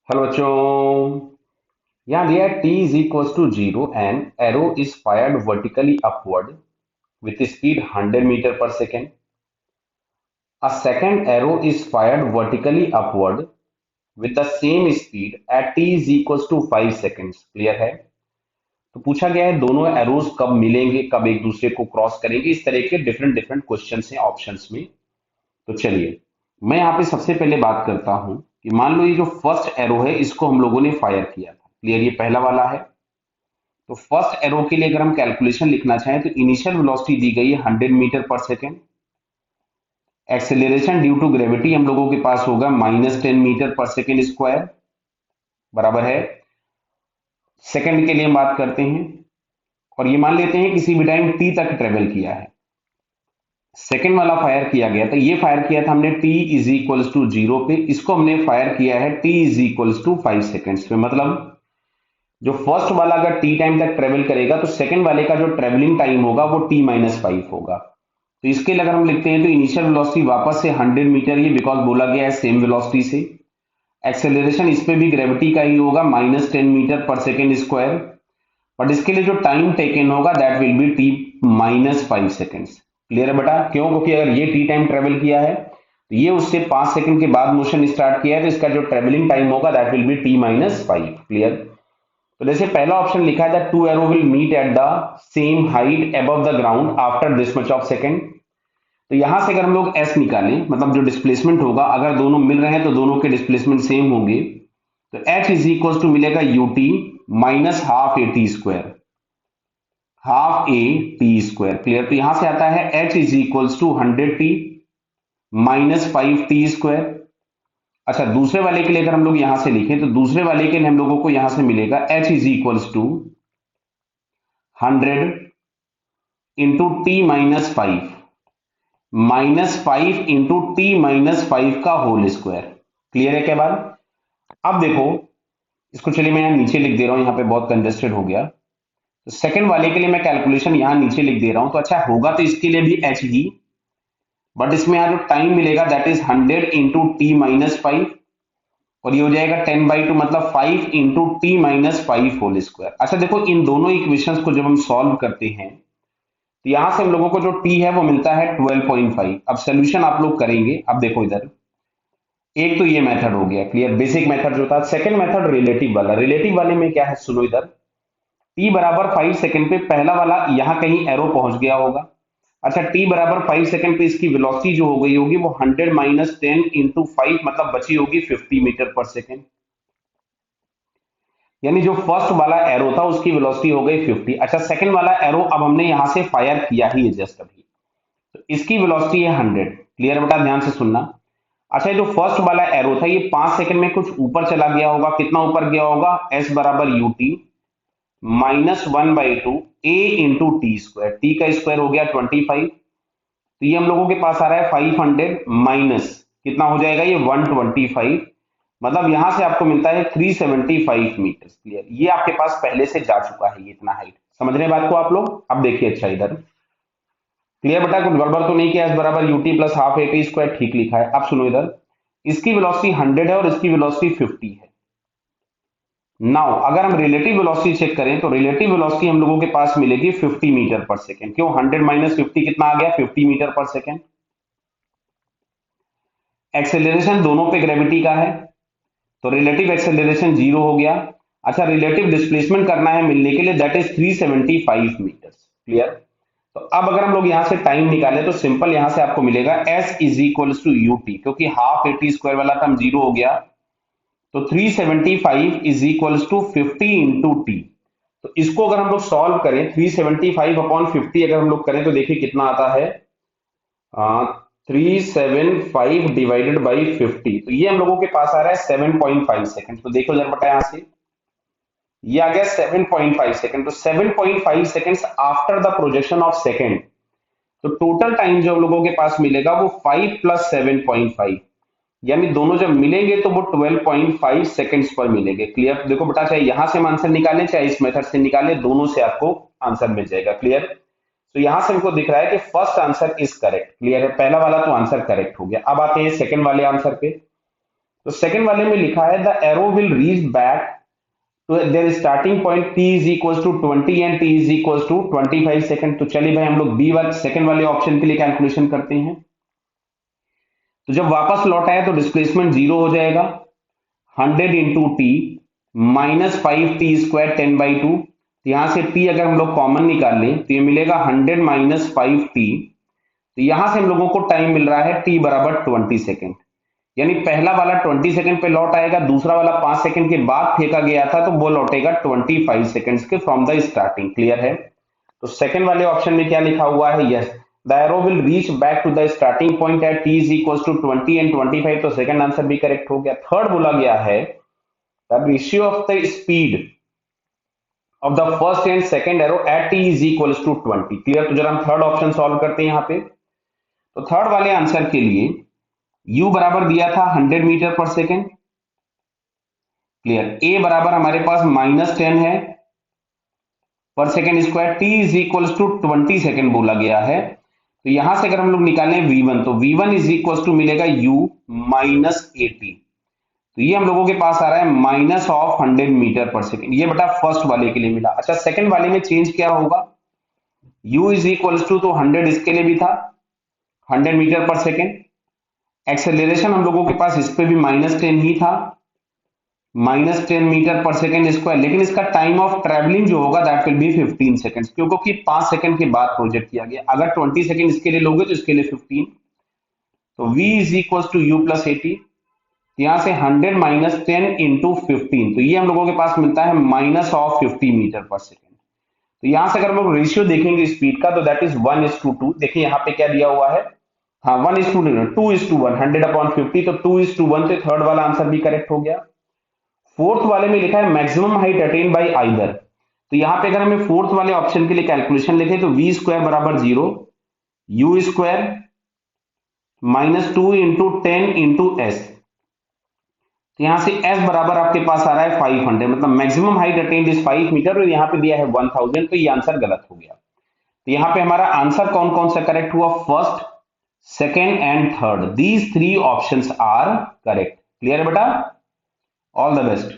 Hello बच्चों। यहाँ दिया है t is equal to zero and arrow is fired vertically upward with speed 100 metre पर second. A second arrow is fired vertically upward with the same speed at t is equal to 5 seconds. Clear है? तो पूछा गया है दोनों arrows कब मिलेंगे, कब एक दूसरे को क्रॉस करेंगे। इस तरह के डिफरेंट डिफरेंट क्वेश्चन हैं ऑप्शंस में। तो चलिए, मैं यहाँ पे सबसे पहले बात करता हूँ कि मान लो ये जो फर्स्ट एरो है इसको हम लोगों ने फायर किया था। क्लियर? ये पहला वाला है। तो फर्स्ट एरो के लिए अगर हम कैलकुलेशन लिखना चाहें तो इनिशियल वेलोसिटी दी गई है 100 मीटर पर second. Acceleration due to gravity हम लोगों के पास होगा -10 मीटर पर सेकेंड स्क्वायर, बराबर है। सेकंड के लिए हम बात करते हैं और ये मान लेते हैं किसी भी टाइम टी तक ट्रेवल किया है। सेकंड वाला फायर किया गया था, ये फायर किया था हमने T is equals to zero पे, इसको हमने फायर किया है T is equals to 5 seconds पे। मतलब जो फर्स्ट वाला अगर टी टाइम तक ट्रेवल करेगा तो सेकंड वाले का जो ट्रेवलिंग टाइम होगा वो t-5 होगा। तो इसके लिए अगर हम लिखते हैं तो इनिशियल वेलोसिटी वापस से 100 मीटर, ये बिकॉज बोला गया है सेम वेलोसिटी से। एक्सेलरेशन इस पे भी ग्रेविटी का ही होगा -10 मीटर पर सेकेंड स्क्वायर। बट इसके लिए जो टाइम टेकन होगा that will be t-5 seconds. Clear है बेटा? क्यों? क्योंकि अगर ये टी टाइम ट्रेवल किया है तो ये उससे 5 सेकंड के बाद मोशन स्टार्ट किया है, तो इसका जो ट्रेवलिंग टाइम होगा that will be t-5। Clear? तो जैसे पहला ऑप्शन लिखा है that two arrow will meet at the same height above the ground after this much of second. तो यहां से अगर हम लोग एस निकालें, मतलब जो डिस्प्लेसमेंट होगा, अगर दोनों मिल रहे हैं तो दोनों के डिस्प्लेसमेंट सेम होंगे। तो एच इज इक्वल टू मिलेगा u t minus half a T square, half a T square. Clear? तो यहां से आता है H is equal to 100t minus 5t square. अच्छा, दूसरे वाले के लिए अगर हम लोग यहां से लिखें तो दूसरे वाले के लिए हम लोगों को यहां से मिलेगा H is equal to 100 into t-5 -5 into t-5 का होल स्क्वायर। क्लियर है क्या बात? अब देखो, इसको चलिए मैं यहां नीचे लिख दे रहा हूं, यहां पे बहुत कंजेस्टेड हो गया। तो सेकंड वाले के लिए मैं कैलकुलेशन यहां नीचे लिख दे रहा हूं। तो अच्छा होगा तो इसके लिए भी एच ही, बट इसमें यहां जो टाइम मिलेगा दैट इज 100 इंटू t-5 और ये हो जाएगा 10/2, मतलब 5 इंटू t-5 होल स्क्वायर। अच्छा देखो, इन दोनों इक्वेशंस को जब हम सॉल्व करते हैं तो यहां से हम लोगों को जो t है वो मिलता है 12.5। अब सोल्यूशन आप लोग करेंगे। अब देखो इधर, एक तो ये मेथड हो गया क्लियर, बेसिक मेथड जो था। सेकंड मेथड रिलेटिव वाला। रिलेटिव वाले में क्या है सुनो इधर, t बराबर 5 सेकंड पे पहला वाला यहां कहीं एरो पहुंच गया होगा। अच्छा, t बराबर 5 सेकंड पे इसकी वेलोसिटी जो हो गई होगी वो 100 माइनस 10 इंटू 5, मतलब बची होगी 50 मीटर पर सेकंड। यानी जो फर्स्ट वाला एरो था उसकी वेलोसिटी हो गई 50। अच्छा, सेकंड वाला एरो अब हमने यहां से फायर किया ही है जस्ट अभी, तो इसकी वेलोसिटी है 100। क्लियर बेटा? ध्यान से सुनना। अच्छा, ये जो फर्स्ट वाला एरो था ये 5 सेकंड में कुछ ऊपर चला गया होगा। कितना ऊपर गया होगा? एस बराबर यूटी -1/2 ए इंटू टी स्क्वायर। टी का स्क्वायर हो गया 25। तो ये हम लोगों के पास आ रहा है 500 माइनस कितना हो जाएगा ये 125, मतलब यहां से आपको मिलता है 375 मीटर। क्लियर? ये आपके पास पहले से जा चुका है, ये इतना हाइट। समझ रहे हैं बात को आप लोग? अब देखिए, अच्छा इधर क्लियर बेटा? कुछ गड़बड़ तो नहीं किया? एस बराबर UT plus half a T square ठीक लिखा है। अब सुनो इधर, इसकी वेलोसिटी 100 है और इसकी वेलोसिटी 50 है। नाउ अगर हम रिलेटिव वेलोसिटी चेक करें तो रिलेटिव वेलोसिटी हम लोगों के पास मिलेगी 50 मीटर पर सेकेंड। क्यों? 100 माइनस 50 कितना आ गया? 50 मीटर पर सेकेंड। एक्सेलरेशन दोनों पे ग्रेविटी का है तो रिलेटिव एक्सेलरेशन जीरो हो गया। अच्छा, रिलेटिव डिस्प्लेसमेंट करना है मिलने के लिए, दैट इज 375 मीटर। क्लियर? तो अब अगर हम लोग यहां से टाइम निकालें तो सिंपल यहां से आपको मिलेगा S is equal to U T, क्योंकि हाफ ए टी स्क्वायर वाला टर्म जीरो हो गया। तो 375 is equal to 50 into T. तो इसको अगर हम लोग सॉल्व करें 375/50 अगर हम लोग करें तो देखिए कितना आता है, 375 डिवाइडेड बाई 50। तो ये हम लोगों के पास आ रहा है 7.5 सेकंड। तो देखो जरा बेटा, यहां से ये आ गया 7.5 सेकंड। तो 7.5 seconds after the projection of second, तो टोटल टाइम जो हम लोगों के पास मिलेगा वो 5 प्लस 7.5, यानी दोनों जब मिलेंगे तो वो 12.5 सेकंड्स पर मिलेंगे। क्लियर? देखो बेटा, चाहे यहां से हम आंसर निकालें चाहे इस मेथड से निकालें, दोनों से आपको आंसर मिल जाएगा। क्लियर? तो यहां से हमको दिख रहा है कि first answer is correct. Clear है? पहला वाला तो आंसर करेक्ट हो गया। अब आते हैं सेकंड वाले आंसर पे। तो सेकंड वाले में लिखा है the arrow will reach back to their starting point t is equal to 20 and t is equal to 25 second. तो चलिए भाई हम लोग बी वाले सेकंड वाले ऑप्शन के लिए कैलकुलेशन करते हैं। तो जब वापस लौट आए तो डिस्प्लेसमेंट जीरो हो जाएगा, 100 इंटू टी माइनस 5t² 10/2। यहां से t अगर हम लोग कॉमन निकाल लें तो ये मिलेगा 100 माइनस 5t। तो यहां से हम लोगों को टाइम मिल रहा है t बराबर 20 सेकेंड, यानी पहला वाला 20 सेकंड पे लौट आएगा, दूसरा वाला 5 सेकंड के बाद फेंका गया था तो वो लौटेगा 25 सेकंड्स के फ्रॉम द स्टार्टिंग। क्लियर है? तो सेकंड वाले ऑप्शन में क्या लिखा हुआ है? Yes, the arrow will reach back to the starting point at t is equal to 20 and 25। तो सेकंड आंसर भी करेक्ट हो गया। थर्ड बोला गया है the ratio of the speed of the first and second arrow at t is equal to 20। Clear? तो जरा हम थर्ड ऑप्शन सॉल्व करते हैं यहाँ पे। तो थर्ड वाले आंसर के लिए u बराबर दिया था 100 मीटर पर सेकेंड। क्लियर? a बराबर हमारे पास -10 है पर second square, t is equal to 20 second बोला गया है। तो यहां से अगर हम लोग निकालें v1 तो v1 इज इक्वल टू मिलेगा u माइनस 80। तो ये हम लोगों के पास आ रहा है माइनस ऑफ 100 मीटर पर सेकेंड। ये बेटा फर्स्ट वाले के लिए मिला। अच्छा, सेकेंड वाले में चेंज क्या होगा? u इज इक्वल टू तो 100 इसके लिए भी था 100 मीटर पर सेकेंड। एक्सेलरेशन हम लोगों के पास इस पे भी -10 ही था, -10 मीटर पर सेकेंड स्क्वायर। लेकिन इसका टाइम ऑफ ट्रेवलिंग जो होगा दैट विल बी 15 सेकंड्स, क्योंकि 5 सेकंड के बाद प्रोजेक्ट किया गया। अगर 20 सेकंड इसके लिए लोगे तो इसके लिए 15। तो v is equal to u plus 80। यहां से 100 माइनस 10 इंटू 15, तो ये हम लोगों के पास मिलता है माइनस ऑफ 50 मीटर पर सेकेंड। तो यहां से अगर हम लोग रेशियो देखेंगे स्पीड का तो दैट इज 1:2। देखिए यहाँ पे क्या दिया हुआ है, हाँ 1:2, 2:1, 100/50। तो 2:1, तो थर्ड वाला आंसर भी करेक्ट हो गया। फोर्थ वाले में लिखा है maximum height attain bye either. तो यहाँ पे अगर हमें फोर्थ वाले ऑप्शन के लिए कैलकुलेशन लिखे तो v स्क्वायर बराबर 0, u square -2 into 10 into S. तो यहां से s बराबर आपके पास आ रहा है 500, मतलब maximum height attained is 5 metre और यहाँ पे दिया है 1000। तो ये आंसर गलत हो गया। तो यहाँ पे हमारा आंसर कौन कौन सा करेक्ट हुआ? First, second and third, these 3 options are correct. Clear है बेटा? All the best.